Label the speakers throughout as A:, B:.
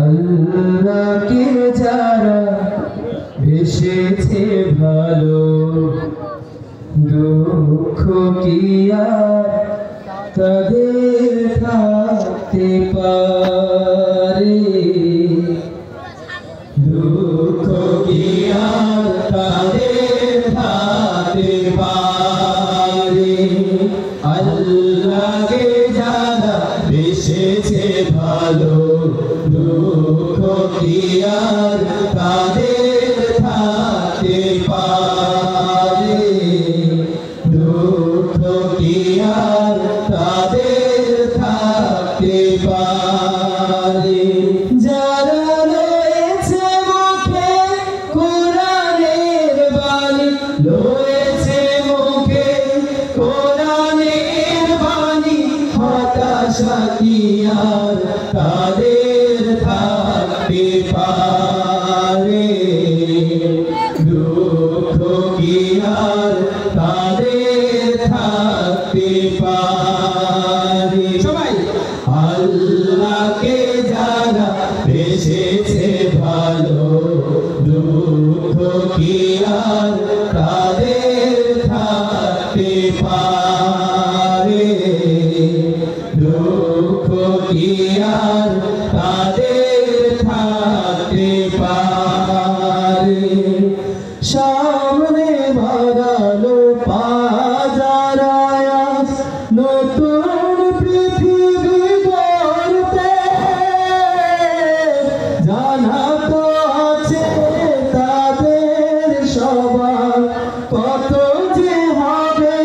A: আল্লাহকে যারা বেসেছে ভালো, দুঃখ কি আর তাদের থাকতে পারে? দুঃখ কি আর তাদের থাকতে পারে? আল্লাহকে যারা বেসেছে ভালো, দুঃখ কি আর তাদের থাকতে পারে? দুঃখ কি আর তাদের থাকতে পারে? যারা রয়েছে মুখে কোরআনের বাণী, রয়েছে মুখে কোরআনের বাণী, হতাশা কি আর তাদের থাকতে পারে? দুঃখ কি আর তাদের থাকতে পারে? সবাই আল্লাহকে যারা বেসেছে ভালো, দুঃখ কি আর তাদের থাকতে পারে? দুঃখ কি আর তাদের থাকতে পারে? সামনে বাড়ালো বাজার আয়াস, নতুন পৃথিবী গড়তে, জানা তো আছে তাদের সবার কত যে হবে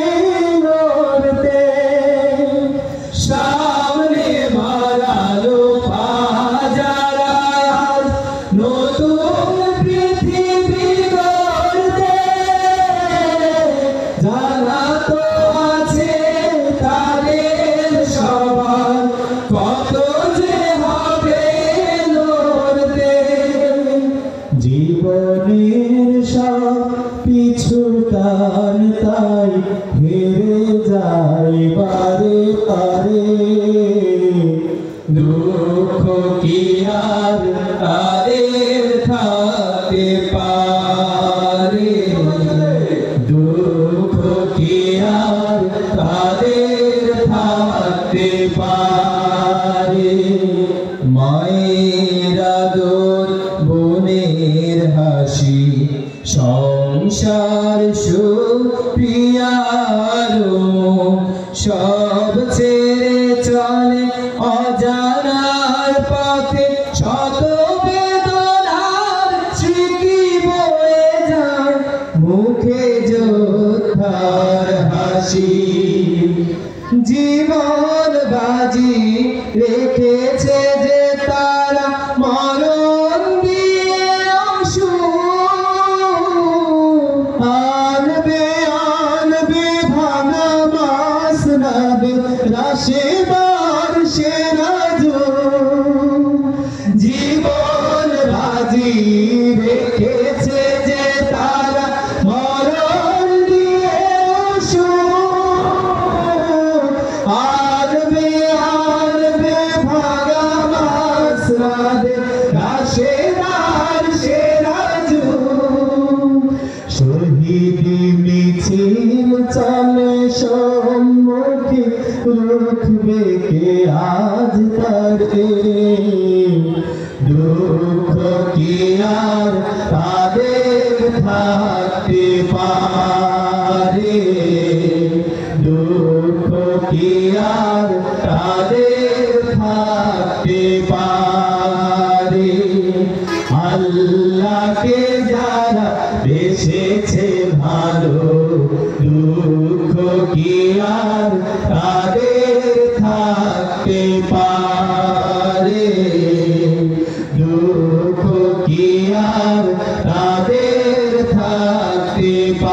A: লড়তে। সামনে বাড়ালো বাজার আয়াস, নতুন পৃথিবী গড়তে, জানা তো আছে তাদের সবার কত যে হবে লড়তে। জীবনের সব পিছু টান তাই হেরে যায় বারে বারে। দুঃখ কি আর তাদের থাকতে পারে? দুঃখ কি আর তাদের থাকতে পারে? মায়ের আদর, বোনের হাসি, সংসার সুপ্রিয়ারো, সব ছেড়ে চলে অজানার পথে, শত বেদনার স্মৃতি বয়ে যায়, মুখে যোদ্ধার হাসি। জীবন বাজি রেখেছে যে তারা, মরণ দিয়ে অসু আনবে আনবে ভাঙা মাস নাবে রাশেবার সেরাজো। জীবন বাজি রেখেছে যে তারা, মরণ দিয়ে অসু আনবে আনবে ভাঙা মাস নাবে রাশেবার সেরাজো। শহীদি মিছিল চলে সম্মুখে, রুখবে কে আজ তারে? দুঃখ কি আর তাদের থাকতে পারে? দুঃখ কি আর তাদের থাকতে পারে? আল্লাহকে যারা বেসেছে ভালো, দুঃখ কি আর তাদের থাকতে পারে? দুঃখ কি আর তাদের থাকতে পারে?